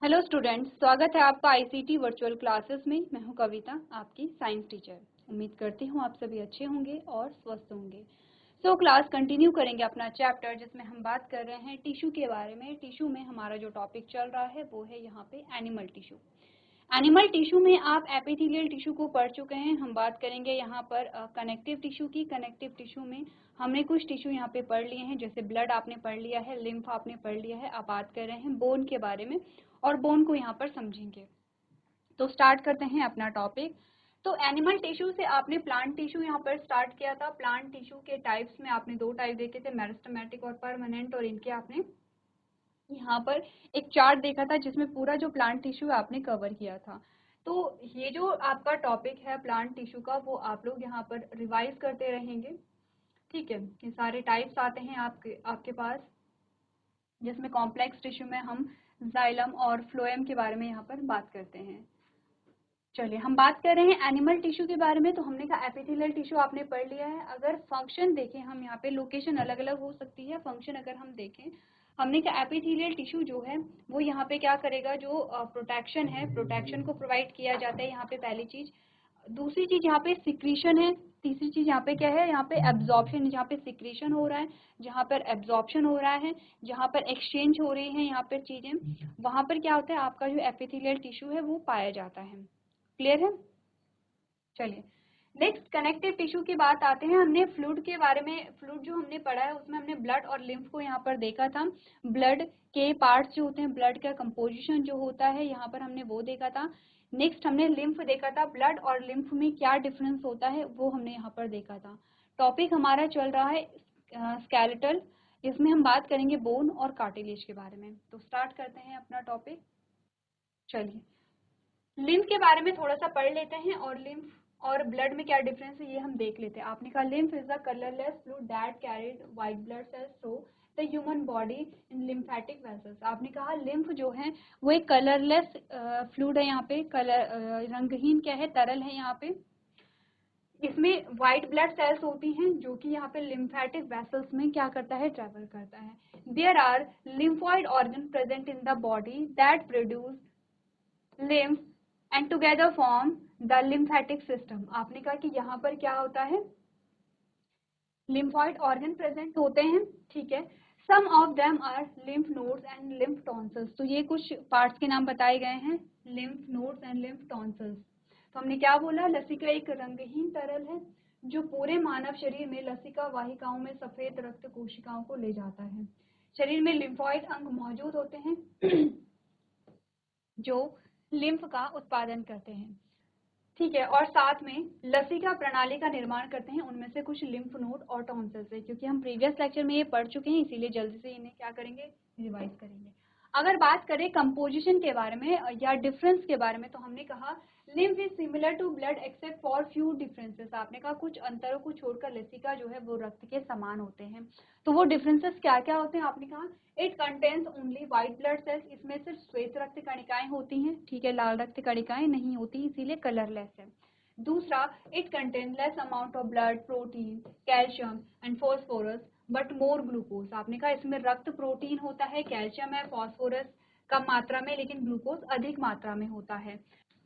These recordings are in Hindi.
हेलो स्टूडेंट्स, स्वागत है आपका आईसीटी वर्चुअल क्लासेस में। मैं हूं कविता, आपकी साइंस टीचर। उम्मीद करती हूं आप सभी अच्छे होंगे और स्वस्थ होंगे। क्लास कंटिन्यू करेंगे अपना चैप्टर जिसमें हम बात कर रहे हैं टिश्यू के बारे में। टिश्यू में हमारा जो टॉपिक चल रहा है वो है यहाँ पे एनिमल टिश्यू। एनिमल टिश्यू में आप एपिथेलियल टिश्यू को पढ़ चुके हैं। हम बात करेंगे यहाँ पर कनेक्टिव टिश्यू की। कनेक्टिव टिश्यू में हमने कुछ टिश्यू यहाँ पे पढ़ लिए हैं, जैसे ब्लड आपने पढ़ लिया है, लिम्फ आपने पढ़ लिया है। अब बात कर रहे हैं बोन के बारे में और बोन को यहाँ पर समझेंगे। तो स्टार्ट करते हैं अपना टॉपिक। तो एनिमल टिश्यू से आपने प्लांट टिश्यू यहाँ पर स्टार्ट किया था। प्लांट टिश्यू के टाइप्स में आपने दो टाइप देखे थे, मेरिस्टेमेटिक और परमानेंट, और इनके आपने यहाँ पर एक चार्ट देखा था जिसमें पूरा जो प्लांट टिश्यू है आपने कवर किया था। तो ये जो आपका टॉपिक है प्लांट टिश्यू का, वो आप लोग यहाँ पर रिवाइज करते रहेंगे। ठीक है, ये सारे टाइप्स आते हैं आपके पास, जिसमें कॉम्प्लेक्स टिश्यू में हम जाइलम और फ्लोएम के बारे में यहाँ पर बात करते हैं। चलिए, हम बात कर रहे हैं एनिमल टिश्यू के बारे में। तो हमने कहा एपिथेलियल टिश्यू आपने पढ़ लिया है। अगर फंक्शन देखें हम, यहाँ पे लोकेशन अलग अलग हो सकती है, फंक्शन अगर हम देखें, हमने कहा एपिथेलियल टिश्यू जो है वो यहाँ पे क्या करेगा, जो प्रोटेक्शन है, प्रोटेक्शन को प्रोवाइड किया जाता है यहाँ पे, पहली चीज। दूसरी चीज यहाँ पे सिक्रीशन है। तीसरी चीज यहाँ पे क्या है, यहाँ पे एब्जॉर्प्शन, जहाँ पे सिक्रीशन हो रहा है, जहाँ पर एब्जॉर्प्शन हो रहा है, जहाँ पर एक्सचेंज हो रही है यहाँ पर चीजें, वहां पर क्या होता है, आपका जो एपिथेलियल टिश्यू है वो पाया जाता है। क्लियर है? चलिए, नेक्स्ट कनेक्टिव टिश्यू की बात आते हैं। हमने फ्लूइड के बारे में, फ्लूइड जो हमने पढ़ा है उसमें हमने ब्लड और लिम्फ को यहाँ पर देखा था। ब्लड के पार्ट्स जो होते हैं, ब्लड का कंपोजिशन जो होता है यहाँ पर हमने वो देखा था। नेक्स्ट हमने लिम्फ देखा था, ब्लड और लिम्फ में क्या डिफरेंस होता है वो हमने यहाँ पर देखा था। टॉपिक हमारा चल रहा है स्केलेटल, इसमें हम बात करेंगे बोन और कार्टिलेज के बारे में। तो स्टार्ट करते हैं अपना टॉपिक। चलिए, लिम्फ के बारे में थोड़ा सा पढ़ लेते हैं और लिम्फ और ब्लड में क्या डिफरेंस है ये हम देख लेते हैं। आपने कहा lymph is the colourless fluid that carried white blood sales through the human body in lymphatic vessels. आपने कहा लिम्फ जो है वो एक कलरलेस फ्लूइड है, यहाँ पे कलर रंगहीन क्या है, तरल है यहाँ पे। इसमें व्हाइट ब्लड सेल्स होती हैं जो कि यहाँ पे लिम्फेटिक वेसल्स में क्या करता है, ट्रेवल करता है। There are lymphoid organ present in the body that produce lymph and together form the lymphatic system। आपने कहा कि यहाँ पर क्या होता है, lymphoid organ present होते हैं, ठीक है। some of them are lymph nodes and lymph tonsils। तो ये कुछ पार्ट्स के नाम बताए गए हैं, lymph nodes and lymph tonsils। तो हमने क्या बोला, लसिका एक रंगहीन तरल है जो पूरे मानव शरीर में लसिका वाहिकाओं में सफेद रक्त कोशिकाओं को ले जाता है। शरीर में लिम्फॉइड अंग मौजूद होते हैं जो लिम्फ का उत्पादन करते हैं, ठीक है, और साथ में लसिका प्रणाली का निर्माण करते हैं। उनमें से कुछ लिम्फ नोड और टॉन्सिल्स है। क्योंकि हम प्रीवियस लेक्चर में ये पढ़ चुके हैं इसीलिए जल्दी से इन्हें क्या करेंगे, रिवाइज करेंगे। अगर बात करें कंपोजिशन के बारे में या डिफरेंस के बारे में, तो हमने कहा lymph is similar to blood except for few differences. आपने कहा कुछ अंतरों को छोड़कर लसिका जो है वो रक्त के समान होते हैं। तो वो डिफरेंसेस क्या क्या होते हैं, आपने कहा it contains only white blood sales. इसमें सिर्फ श्वेत रक्त कणिकाएं होती हैं, ठीक है, लाल रक्त कणिकाएं नहीं होती, इसीलिए कलरलेस है। दूसरा, it contain less amount of blood, protein, calcium and phosphorus but more glucose. आपने कहा इसमें रक्त प्रोटीन होता है, कैल्शियम है, फॉस्फोरस कम मात्रा में, लेकिन ग्लूकोज अधिक मात्रा में होता है।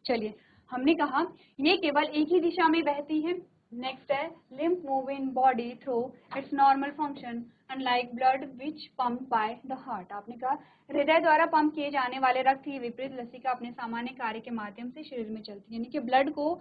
चलिए, हमने कहा ये केवल एक ही दिशा में बहती है। नेक्स्ट है lymph move in body through it's normal function unlike blood which pump by the heart. आपने कहा हृदय द्वारा पंप किए जाने वाले रक्त की विपरीत लसिका अपने सामान्य कार्य के माध्यम से शरीर में चलती है। यानी कि ब्लड को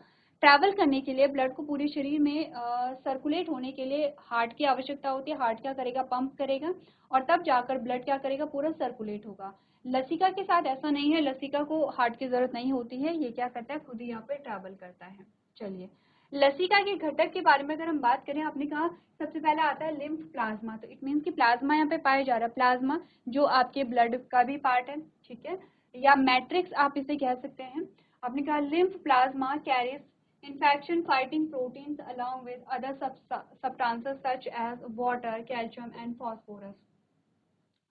ट्रैवल करने के लिए, ब्लड को पूरे शरीर में सर्कुलेट होने के लिए हार्ट की आवश्यकता होती है। हार्ट क्या करेगा, पंप करेगा और तब जाकर ब्लड क्या करेगा, पूरा सर्कुलेट होगा। लसिका के साथ ऐसा नहीं है, लसिका को हार्ट की जरूरत नहीं होती है, ये क्या करता है, खुद ही यहाँ पे ट्रैवल करता है। चलिए, लसिका के घटक के बारे में अगर हम बात करें, आपने कहा सबसे पहले आता है लिम्फ प्लाज्मा। तो इट मीन्स कि प्लाज्मा यहाँ पे पाया जा रहा है। प्लाज्मा जो आपके ब्लड का भी पार्ट है, ठीक है, या मैट्रिक्स आप इसे कह सकते हैं। आपने कहा lymph plasma carries infection fighting proteins along with other substances such as water, calcium and phosphorus।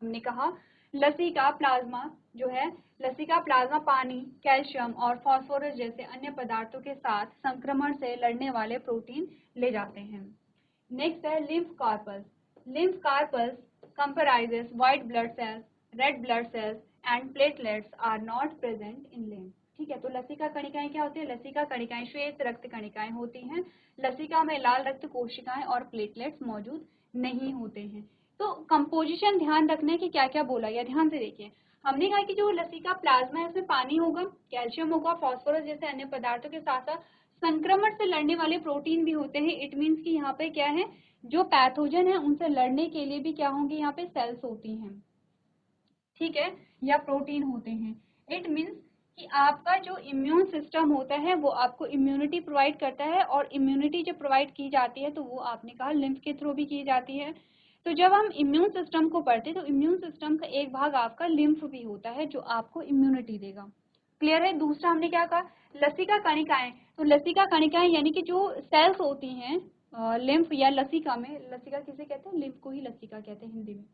हमने कहा लसिका प्लाज्मा जो है, लसिका प्लाज्मा पानी, कैल्शियम और फास्फोरस जैसे अन्य पदार्थों के साथ संक्रमण से लड़ने वाले प्रोटीन ले जाते हैं। नेक्स्ट है lymph corpus. Lymph corpus comprises white blood cells, red blood cells and platelets are not present in lymph. ठीक है, तो लसिका कणिकाएं क्या होती है? लसिका कणिकाएं श्वेत रक्त कणिकाएं होती हैं। लसिका में लाल रक्त कोशिकाएं और प्लेटलेट्स मौजूद नहीं होते हैं। तो कंपोजिशन ध्यान रखना है कि क्या क्या बोला गया, ध्यान से देखिए। हमने कहा कि जो लसिका प्लाज्मा है उसमें पानी होगा, कैल्शियम होगा, फास्फोरस जैसे अन्य पदार्थों के साथ साथ संक्रमण से लड़ने वाले प्रोटीन भी होते हैं। इट मीन्स कि यहाँ पे क्या है, जो पैथोजन है उनसे लड़ने के लिए भी क्या होंगे, यहाँ पे सेल्स होती हैं, ठीक है, या प्रोटीन होते हैं। इट मीन्स कि आपका जो इम्यून सिस्टम होता है वो आपको इम्यूनिटी प्रोवाइड करता है, और इम्यूनिटी जब प्रोवाइड की जाती है तो वो आपने कहा लिम्फ के थ्रू भी की जाती है। तो जब हम इम्यून सिस्टम को पढ़ते हैं तो इम्यून सिस्टम का एक भाग आपका लिम्फ भी होता है जो आपको इम्यूनिटी देगा। क्लियर है? दूसरा हमने क्या कहा, लसिका कणिकाएं। तो लसिका कणिकाएं यानी कि जो सेल्स होती हैं लिम्फ या लसिका में, लसिका किसे कहते हैं, लिम्फ को ही लसिका कहते हैं हिंदी में।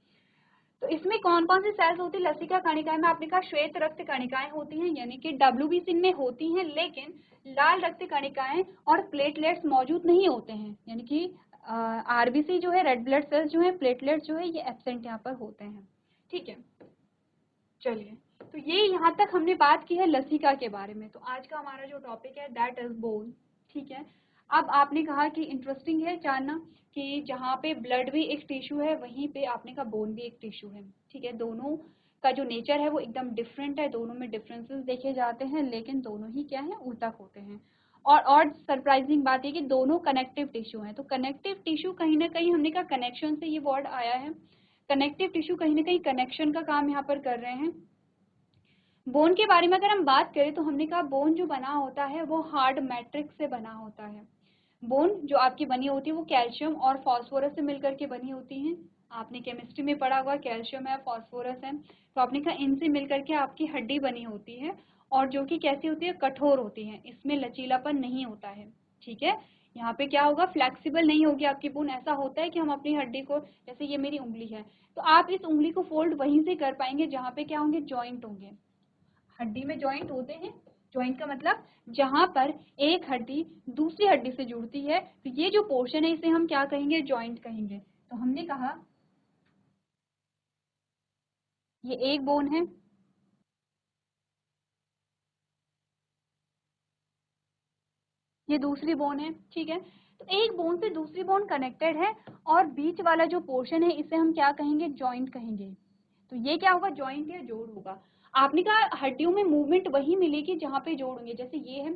तो इसमें कौन कौन सी सेल्स होती है लसिका कणिकाएं में? आपने कहा श्वेत रक्त कणिकाएं होती हैं, यानी कि डब्ल्यूबीसी में होती हैं, लेकिन लाल रक्त कणिकाएं और प्लेटलेट्स मौजूद नहीं होते हैं, यानी कि आरबीसी जो है, रेड ब्लड सेल्स जो है, प्लेटलेट्स जो है, ये एब्सेंट यहाँ पर होते हैं। ठीक है, चलिए, तो ये यहाँ तक हमने बात की है लसिका के बारे में। तो आज का हमारा जो टॉपिक है दैट इज बोन। ठीक है, अब आपने कहा कि इंटरेस्टिंग है जानना कि जहाँ पे ब्लड भी एक टिश्यू है वहीं पे आपने कहा बोन भी एक टिश्यू है। ठीक है, दोनों का जो नेचर है वो एकदम डिफरेंट है, दोनों में डिफरेंसेस देखे जाते हैं, लेकिन दोनों ही क्या है, ऊतक होते हैं। और सरप्राइजिंग बात है कि दोनों कनेक्टिव टिश्यू हैं। तो कनेक्टिव टिश्यू कहीं ना कहीं हमने कहा कनेक्शन से ये वर्ड आया है, कनेक्टिव टिश्यू कहीं ना कहीं कनेक्शन का काम यहाँ पर कर रहे हैं। बोन के बारे में अगर हम बात करें तो हमने कहा बोन जो बना होता है वो हार्ड मैट्रिक्स से बना होता है। बोन जो आपकी बनी होती है वो कैल्शियम और फास्फोरस से मिलकर के बनी होती है। आपने केमिस्ट्री में पढ़ा होगा, कैल्शियम है, फास्फोरस है, तो आपने कहा इनसे मिलकर के आपकी हड्डी बनी होती है, और जो कि कैसी होती है, कठोर होती है, इसमें लचीलापन नहीं होता है। ठीक है, यहाँ पे क्या होगा, फ्लेक्सिबल नहीं होगी आपकी बोन। ऐसा होता है कि हम अपनी हड्डी को, जैसे ये मेरी उंगली है, तो आप इस उंगली को फोल्ड वहीं से कर पाएंगे जहाँ पे क्या होंगे, जॉइंट होंगे। हड्डी में जॉइंट होते हैं, जॉइंट का मतलब जहां पर एक हड्डी दूसरी हड्डी से जुड़ती है, तो ये जो पोर्शन है इसे हम क्या कहेंगे, जॉइंट कहेंगे। तो हमने कहा ये एक बोन है, ये दूसरी बोन है। ठीक है, तो एक बोन से दूसरी बोन कनेक्टेड है, और बीच वाला जो पोर्शन है इसे हम क्या कहेंगे, जॉइंट कहेंगे। तो ये क्या होगा, जॉइंट या जोड़ होगा। आपने कहा हड्डियों में मूवमेंट वही मिलेगी जहां पे जोड़ होंगे, जैसे ये है।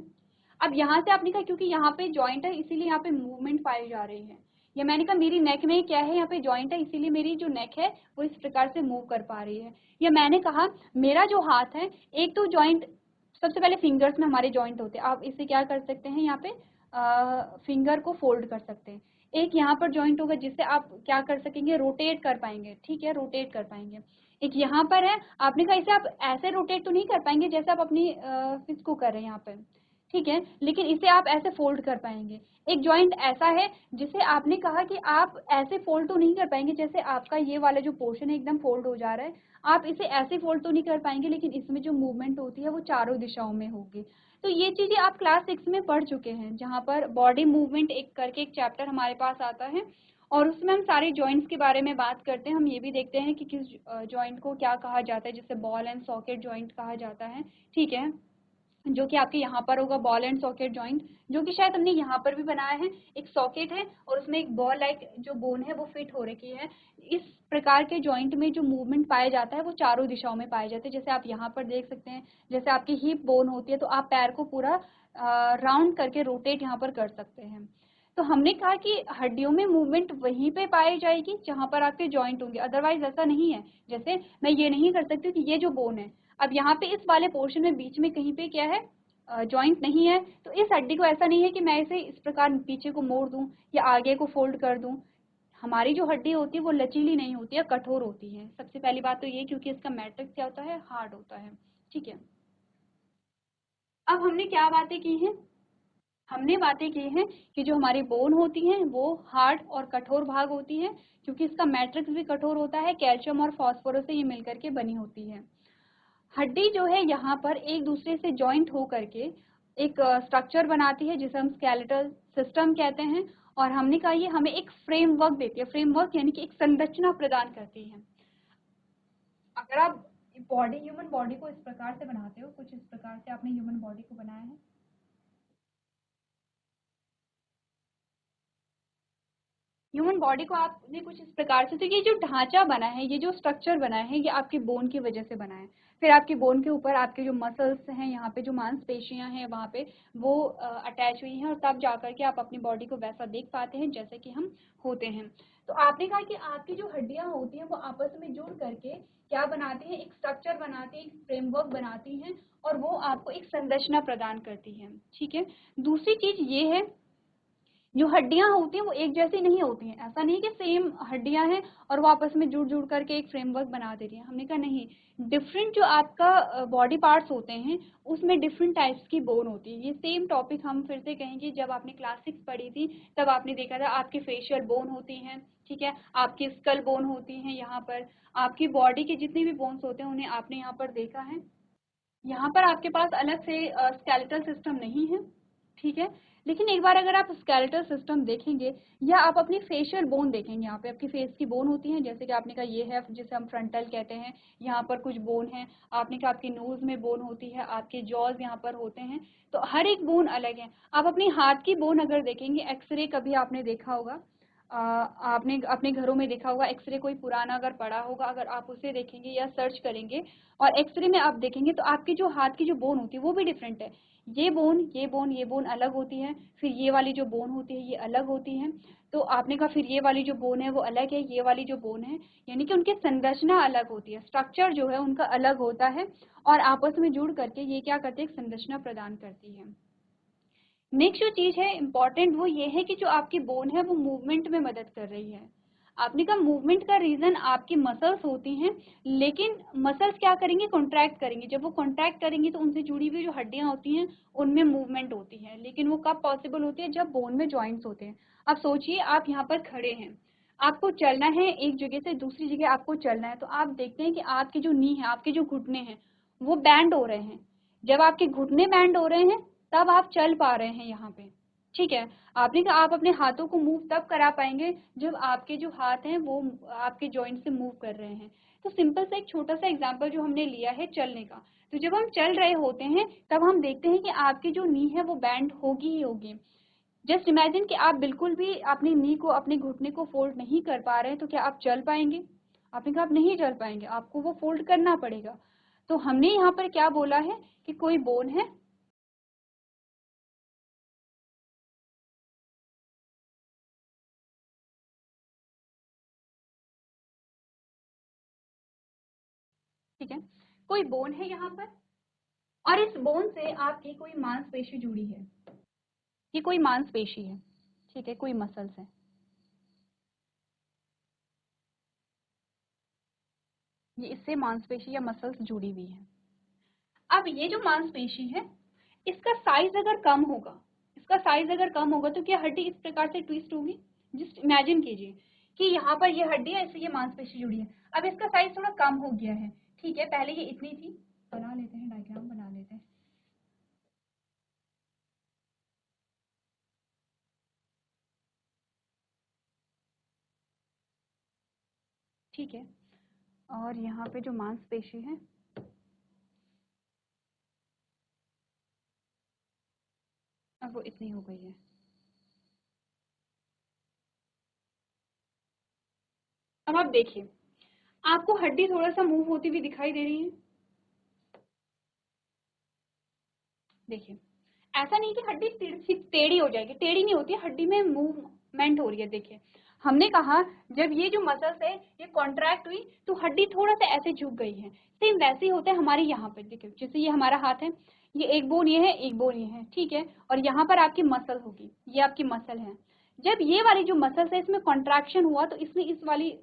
अब यहाँ से आपने कहा क्योंकि यहाँ पे जॉइंट है इसीलिए यहाँ पे मूवमेंट पाई जा रही है। या मैंने कहा मेरी नेक में क्या है, यहाँ पे जॉइंट है इसीलिए मेरी जो नेक है वो इस प्रकार से मूव कर पा रही है। या मैंने कहा मेरा जो हाथ है, एक तो जॉइंट, सबसे पहले फिंगर्स में हमारे जॉइंट होते हैं, आप इसे क्या कर सकते हैं, यहाँ पे फिंगर को फोल्ड कर सकते हैं। एक यहाँ पर जॉइंट होगा जिससे आप क्या कर सकेंगे, रोटेट कर पाएंगे। ठीक है, रोटेट कर पाएंगे। एक यहाँ पर है, आपने कहा इसे आप ऐसे रोटेट तो नहीं कर पाएंगे जैसे आप अपनी फिस्ट को कर रहे हैं यहाँ पे, ठीक है, लेकिन इसे आप ऐसे फोल्ड कर पाएंगे। एक जॉइंट ऐसा है जिसे आपने कहा कि आप ऐसे फोल्ड तो नहीं कर पाएंगे, जैसे आपका ये वाला जो पोर्शन है एकदम फोल्ड हो जा रहा है, आप इसे ऐसे फोल्ड तो नहीं कर पाएंगे, लेकिन इसमें जो मूवमेंट होती है वो चारों दिशाओं में होगी। तो ये चीजें आप क्लास 6 में पढ़ चुके हैं, जहाँ पर बॉडी मूवमेंट एक करके एक चैप्टर हमारे पास आता है, और उसमें हम सारे जॉइंट्स के बारे में बात करते हैं। हम ये भी देखते हैं कि किस जॉइंट को क्या कहा जाता है, जिसे बॉल एंड सॉकेट जॉइंट कहा जाता है। ठीक है, जो कि आपके यहाँ पर होगा बॉल एंड सॉकेट जॉइंट, जो कि शायद हमने यहाँ पर भी बनाया है। एक सॉकेट है और उसमें एक बॉल लाइक जो बोन है वो फिट हो रखी है। इस प्रकार के जॉइंट में जो मूवमेंट पाया जाता है वो चारों दिशाओं में पाए जाते हैं। जैसे आप यहाँ पर देख सकते हैं, जैसे आपकी हिप बोन होती है तो आप पैर को पूरा राउंड करके रोटेट यहाँ पर कर सकते हैं। तो हमने कहा कि हड्डियों में मूवमेंट वहीं पे पाई जाएगी जहां पर आपके जॉइंट होंगे, अदरवाइज ऐसा नहीं है। जैसे मैं ये नहीं कर सकती कि ये जो बोन है, अब यहाँ पे इस वाले पोर्शन में बीच में कहीं पे क्या है, जॉइंट नहीं है, तो इस हड्डी को ऐसा नहीं है कि मैं इसे इस प्रकार पीछे को मोड़ दूं या आगे को फोल्ड कर दूं। हमारी जो हड्डी होती है वो लचीली नहीं होती है, कठोर होती है। सबसे पहली बात तो ये, क्योंकि इसका मैट्रिक्स क्या होता है, हार्ड होता है। ठीक है, अब हमने क्या बातें की हैं, हमने बातें की हैं कि जो हमारी बोन होती हैं वो हार्ड और कठोर भाग होती है, क्योंकि इसका मैट्रिक्स भी कठोर होता है, कैल्शियम और फास्फोरस से ये मिलकर के बनी होती है। हड्डी जो है यहाँ पर एक दूसरे से जॉइंट हो करके एक स्ट्रक्चर बनाती है जिसे हम स्केलेटल सिस्टम कहते हैं, और हमने कहा ये हमें एक फ्रेमवर्क देती है। फ्रेमवर्क यानी कि एक संरचना प्रदान करती है। अगर आप बॉडी, ह्यूमन बॉडी को इस प्रकार से बनाते हो, कुछ इस प्रकार से आपने ह्यूमन बॉडी को बनाया है। ह्यूमन बॉडी को आपने कुछ इस प्रकार से, तो ये जो ढांचा बना है, ये जो स्ट्रक्चर बना है, ये आपके बोन की वजह से बना है। फिर आपके बोन के ऊपर आपके जो मसल्स हैं, यहाँ पे जो मांसपेशियां हैं वहाँ पे वो अटैच हुई हैं, और तब जाकर के आप अपनी बॉडी को वैसा देख पाते हैं जैसे कि हम होते हैं। तो आपने कहा कि आपकी जो हड्डियां होती हैं वो आपस में जुड़ करके क्या बनाती हैं, एक स्ट्रक्चर बनाती हैं, एक फ्रेमवर्क बनाती हैं, और वो आपको एक संरचना प्रदान करती है। ठीक है। दूसरी चीज ये है, जो हड्डियां होती हैं वो एक जैसी नहीं होती हैं। ऐसा नहीं कि सेम हड्डियां हैं और वो आपस में जुड़ जुड़ करके एक फ्रेमवर्क बना दे रही हैं। हमने कहा नहीं, डिफरेंट जो आपका बॉडी पार्ट्स होते हैं उसमें डिफरेंट टाइप्स की बोन होती है। ये सेम टॉपिक हम फिर से कहेंगे, जब आपने क्लास 6 पढ़ी थी तब आपने देखा था, आपकी फेशियल बोन होती हैं, ठीक है, आपकी स्कल बोन होती हैं, यहाँ पर आपकी बॉडी के जितने भी बोन्स होते हैं उन्हें आपने यहाँ पर देखा है। यहाँ पर आपके पास अलग से स्केलेटल सिस्टम नहीं है, ठीक है। लेकिन एक बार अगर आप स्केलेटल सिस्टम देखेंगे या आप अपनी फेशियल बोन देखेंगे, यहाँ पे आपकी फेस की बोन होती है, जैसे कि आपने कहा ये है जिसे हम फ्रंटल कहते हैं, यहाँ पर कुछ बोन है। आपने कहा आपकी नोज में बोन होती है, आपके जॉज यहाँ पर होते हैं, तो हर एक बोन अलग है। आप अपनी हाथ की बोन अगर देखेंगे, एक्सरे कभी आपने देखा होगा, आपने अपने घरों में देखा होगा, एक्सरे कोई पुराना अगर पड़ा होगा, अगर आप उसे देखेंगे या सर्च करेंगे और एक्सरे में आप देखेंगे, तो आपकी जो हाथ की जो बोन होती है वो भी डिफरेंट है। ये बोन, ये बोन, ये बोन अलग होती है, फिर ये वाली जो बोन होती है ये अलग होती है। तो आपने कहा फिर ये वाली जो बोन है वो अलग है, ये वाली जो बोन है, यानी कि उनकी संरचना अलग होती है, स्ट्रक्चर जो है उनका अलग होता है, और आपस में जुड़ करके ये क्या करते हैं, एक संरचना प्रदान करती है। नेक्स्ट जो चीज है इंपॉर्टेंट, वो ये है कि जो आपकी बोन है वो मूवमेंट में मदद कर रही है। आपने कहा मूवमेंट का रीजन आपकी मसल्स होती हैं, लेकिन मसल्स क्या करेंगे, कॉन्ट्रैक्ट करेंगे। जब वो कॉन्ट्रैक्ट करेंगी तो उनसे जुड़ी हुई जो हड्डियां होती हैं उनमें मूवमेंट होती है, लेकिन वो कब पॉसिबल होती है, जब बोन में जॉइंट्स होते हैं। अब सोचिए, आप यहाँ पर खड़े हैं, आपको चलना है एक जगह से दूसरी जगह, आपको चलना है, तो आप देखते हैं कि आपकी जो नी है, आपके जो घुटने हैं वो बैंड हो रहे हैं। जब आपके घुटने बैंड हो रहे हैं तब आप चल पा रहे हैं यहाँ पे, ठीक है। आपने कहा आप अपने हाथों को मूव तब करा पाएंगे जब आपके जो हाथ हैं वो आपके जॉइंट से मूव कर रहे हैं। तो सिंपल सा एक छोटा सा एग्जांपल जो हमने लिया है चलने का, तो जब हम चल रहे होते हैं तब हम देखते हैं कि आपकी जो नी है वो बैंड होगी ही होगी। जस्ट इमेजिन कि आप बिल्कुल भी अपनी नी को, अपने घुटने को फोल्ड नहीं कर पा रहे हैं, तो क्या आप चल पाएंगे? आपने कहा आप नहीं चल पाएंगे, आपको वो फोल्ड करना पड़ेगा। तो हमने यहाँ पर क्या बोला है कि कोई बोन है, ठीक है, कोई बोन है यहाँ पर, और इस बोन से आपकी कोई मांसपेशी जुड़ी है, ये कोई मांसपेशी है, ठीक है, कोई मसल्स है, ये इससे मांसपेशी या मसल्स जुड़ी हुई है। अब ये जो मांसपेशी है इसका साइज अगर कम होगा, इसका साइज अगर कम होगा तो क्या हड्डी इस प्रकार से ट्विस्ट होगी? जस्ट इमेजिन कीजिए कि यहाँ पर ये हड्डी है, इससे ये मांसपेशी जुड़ी है, अब इसका साइज थोड़ा कम हो गया है, ठीक है, पहले ये इतनी थी, बना लेते हैं, डायग्राम बना लेते हैं, ठीक है। और यहाँ पे जो मांसपेशी है अब वो इतनी हो गई है। अब आप देखिए, आपको हड्डी थोड़ा सा मूव होती हुई दिखाई दे रही है, देखिए, ऐसा नहीं कि हड्डी टेढ़ी हो जाएगी, टेढ़ी नहीं होती, हड्डी में मूवमेंट हो रही है। देखिए, हमने कहा जब ये जो मसल्स है ये कॉन्ट्रैक्ट हुई तो हड्डी थोड़ा सा ऐसे झुक गई है, सेम वैसे ही होता है हमारे यहाँ पर। देखिए, जैसे ये हमारा हाथ है, ये एक बोन ये है, एक बोन ये है, ठीक है, और यहाँ पर आपकी मसल होगी, ये आपकी मसल है। जब ये वाली जो मसल्स है इसमें कॉन्ट्रैक्शन हुआ तो इसने इस वाली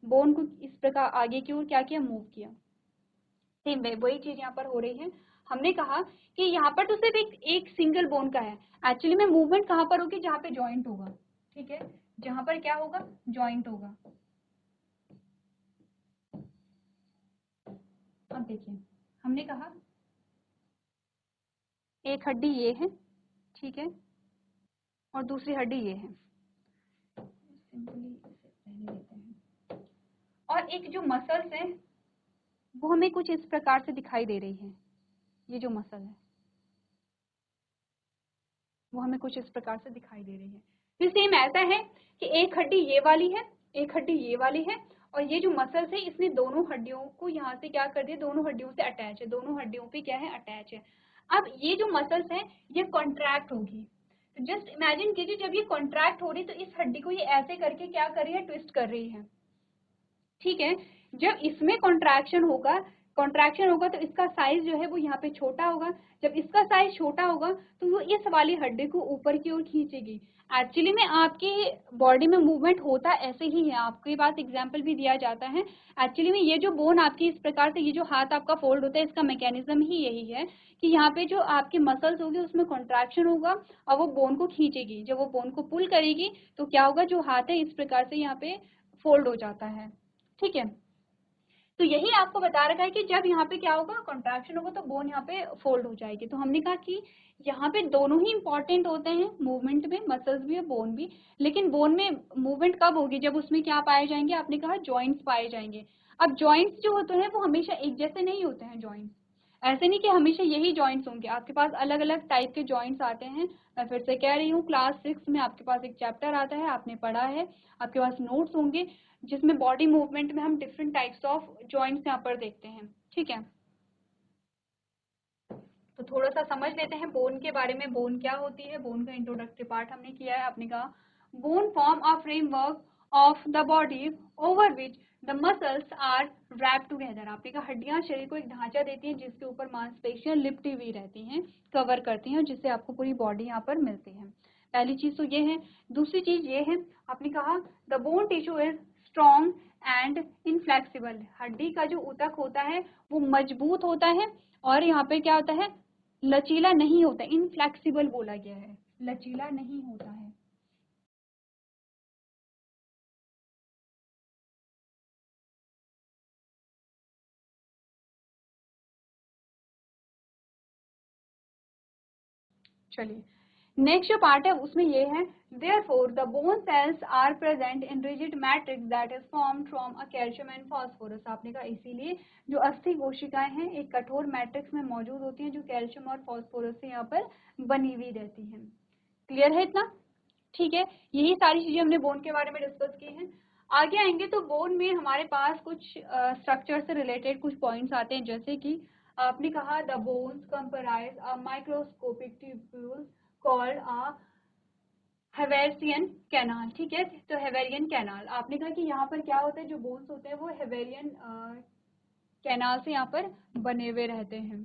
बोन को इस प्रकार आगे की ओर क्या किया, मूव किया। सेम वही चीज यहाँ पर हो रही है। हमने कहा कि यहाँ पर तो सिर्फ एक सिंगल बोन का है, एक्चुअली में मूवमेंट कहाँ पर होगी, जहाँ पे जॉइंट होगा, ठीक है, जहाँ पर क्या होगा, जॉइंट होगा। अब देखिए, हमने कहा एक हड्डी ये है, ठीक है, और दूसरी हड्डी ये है, सिंपली इसे रहने देते हैं, और एक जो मसल्स है वो हमें कुछ इस प्रकार से दिखाई दे रही है। ये जो मसल है वो हमें कुछ इस प्रकार से दिखाई दे रही है। फिर सेम ऐसा है कि एक हड्डी ये वाली है, एक हड्डी ये वाली है, और ये जो मसल्स है इसने दोनों हड्डियों को यहाँ से क्या कर दिया, दोनों हड्डियों से अटैच है, दोनों हड्डियों पे क्या है, अटैच है। अब ये जो मसल्स है ये कॉन्ट्रैक्ट होगी। तो जस्ट इमेजिन कीजिए जब ये कॉन्ट्रैक्ट हो रही तो इस हड्डी को ये ऐसे करके क्या कर रही है, ट्विस्ट कर रही है। ठीक है, जब इसमें कॉन्ट्रैक्शन होगा तो इसका साइज जो है वो यहाँ पे छोटा होगा। जब इसका साइज छोटा होगा तो वो इस वाली हड्डी को ऊपर की ओर खींचेगी। एक्चुअली में आपकी बॉडी में मूवमेंट होता ऐसे ही है, आपके पास एग्जाम्पल भी दिया जाता है। एक्चुअली में ये जो बोन आपकी इस प्रकार से, ये जो हाथ आपका फोल्ड होता है, इसका मैकेनिज्म ही यही है कि यहाँ पे जो आपके मसल्स होंगे उसमें कॉन्ट्रैक्शन होगा और वो बोन को खींचेगी। जब वो बोन को पुल करेगी तो क्या होगा, जो हाथ है इस प्रकार से यहाँ पे फोल्ड हो जाता है। ठीक है, तो यही आपको बता रखा है कि जब यहाँ पे क्या होगा, कॉन्ट्रैक्शन होगा तो बोन यहाँ पे फोल्ड हो जाएगी। तो हमने कहा कि यहाँ पे दोनों ही इंपॉर्टेंट होते हैं मूवमेंट में, मसल्स भी और बोन भी। लेकिन बोन में मूवमेंट कब होगी, जब उसमें क्या पाए जाएंगे, आपने कहा जॉइंट्स पाए जाएंगे। अब जॉइंट्स जो होते हैं वो हमेशा एक जैसे नहीं होते हैं। जॉइंट्स ऐसे नहीं कि हमेशा यही जॉइंट्स होंगे, आपके पास अलग अलग टाइप के जॉइंट्स आते हैं। मैं फिर से कह रही हूँ, क्लास 6 में आपके पास एक चैप्टर आता है, आपने पढ़ा है, आपके पास नोट्स होंगे जिसमें बॉडी मूवमेंट में हम डिफरेंट टाइप्स ऑफ जॉइंट्स यहाँ पर देखते हैं। ठीक है, तो थोड़ा सा समझ लेते हैं बोन के बारे में। बोन क्या होती है, बोन का इंट्रोडक्टरी पार्ट हमने किया है। आपने कहा bone form a framework of the body over which the muscles are wrap together. आपने कहा हड्डियां शरीर को एक ढांचा देती हैं जिसके ऊपर मांसपेशियां लिपटी हुई रहती हैं, कवर करती हैं, जिससे आपको पूरी बॉडी यहाँ पर मिलती है। पहली चीज तो ये है। दूसरी चीज ये है, आपने कहा the bone tissue is strong and inflexible. हड्डी का जो ऊतक होता है वो मजबूत होता है और यहाँ पे क्या होता है, लचीला नहीं होता, इनफ्लेक्सिबल बोला गया है, लचीला नहीं होता है। चलिए, नेक्स्ट जो पार्ट है उसमें ये है, therefore the bone cells are present in rigid matrix that is formed from a calcium and phosphorus। आपने कहा इसीलिए जो अस्थि कोशिकाएं हैं एक कठोर मैट्रिक्स में मौजूद होती हैं जो कैल्शियम और फॉस्फोरस से यहाँ पर बनी हुई रहती हैं। क्लियर है इतना? ठीक है, यही सारी चीजें हमने बोन के बारे में डिस्कस की हैं। आगे आएंगे तो बोन में हमारे पास कुछ स्ट्रक्चर से रिलेटेड कुछ पॉइंट्स आते हैं, जैसे कि आपने कहा the bones comprise a microscopic tubules called a Haversian canal. ठीक है, तो हेवेरियन कैनाल, आपने कहा कि यहाँ पर क्या होता है, जो बोन्स होते हैं वो हेवेरियन कैनाल से यहाँ पर बने हुए रहते हैं।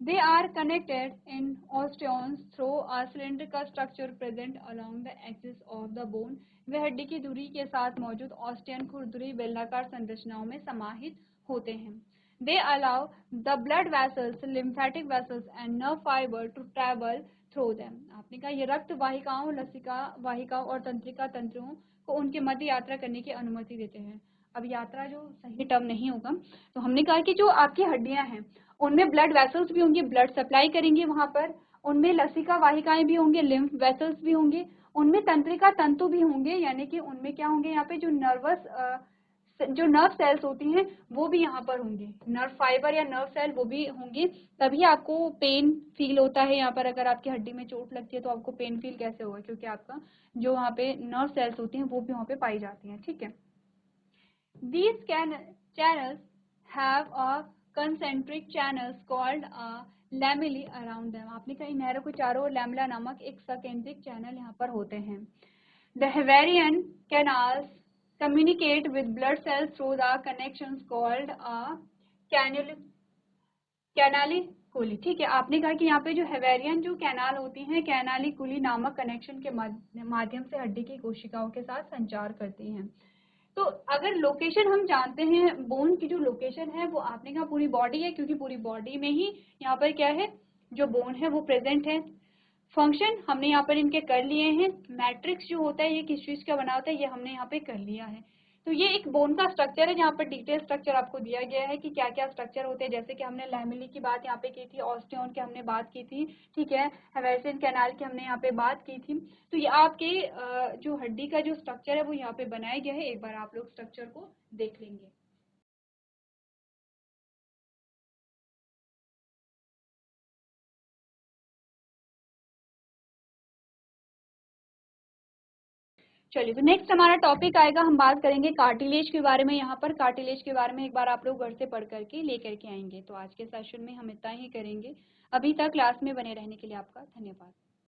They are connected in osteons through a cylindrical structure present along the axis of the bone। वे हड्डी की धुरी के साथ मौजूद ऑस्टियन खुरदुरी बेलनाकार संरचनाओं में समाहित होते हैं। They allow the blood vessels, lymphatic vessels and nerve fiber to travel through them। आपने कहा ये रक्त वाहिकाओं, लसिका वाहिकाओं और तंत्रिका तंत्रों को उनके मध्य यात्रा करने की अनुमति देते हैं। अब यात्रा जो सही टर्म नहीं होगा, तो हमने कहा कि जो आपकी हड्डियां हैं उनमें ब्लड वेसल्स भी होंगे, ब्लड सप्लाई करेंगे वहां पर, उनमें लसिका वाहिकाएं भी होंगे, लिम्फ वेसल्स भी होंगे, उनमें तंत्रिका तंतु भी होंगे, यानी कि उनमें क्या होंगे, यहाँ पे जो नर्व सेल्स होती हैं वो भी यहाँ पर होंगे, नर्व फाइबर या नर्व सेल वो भी होंगे। तभी आपको पेन फील होता है। यहाँ पर अगर आपकी हड्डी में चोट लगती है तो आपको पेन फील कैसे होगा, क्योंकि आपका जो वहाँ पे नर्व सेल्स होती हैं वो भी वहाँ पे पाई जाती हैं। ठीक है, these channels have a concentric channels called a lamellae around them। आपने कहा नहरों के चारों ओर लैमेला नामक एक सकेंद्रिक चैनल यहाँ पर होते हैं। The Havarian canals communicate with blood cells through the connections called a canaliculi. ठीक है, आपने कहा कि यहाँ पे जो हेवेरियन जो कैनाल होती हैं कैनालिकुली नामक कनेक्शन के माध्यम से हड्डी की कोशिकाओं के साथ संचार करती हैं। तो अगर लोकेशन हम जानते हैं, बोन की जो लोकेशन है वो आपने कहा पूरी बॉडी है, क्योंकि पूरी बॉडी में ही यहाँ पर क्या है, जो बोन है वो प्रेजेंट है। फंक्शन हमने यहाँ पर इनके कर लिए हैं। मैट्रिक्स जो होता है ये किस चीज का बना होता है ये हमने यहाँ पे कर लिया है। तो ये एक बोन का स्ट्रक्चर है जहाँ पर डिटेल स्ट्रक्चर आपको दिया गया है कि क्या क्या स्ट्रक्चर होते हैं, जैसे कि हमने लैमेली की बात यहाँ पे की थी, ऑस्टियोन की हमने बात की थी, ठीक है, हेवेरियन कैनाल की हमने यहाँ पे बात की थी। तो ये आपके जो हड्डी का जो स्ट्रक्चर है वो यहाँ पे बनाया गया है। एक बार आप लोग स्ट्रक्चर को देख लेंगे। चलिए, तो नेक्स्ट हमारा टॉपिक आएगा, हम बात करेंगे कार्टिलेज के बारे में। यहाँ पर कार्टिलेज के बारे में एक बार आप लोग घर से पढ़ करके लेकर के आएंगे। तो आज के सेशन में हम इतना ही करेंगे। अभी तक क्लास में बने रहने के लिए आपका धन्यवाद।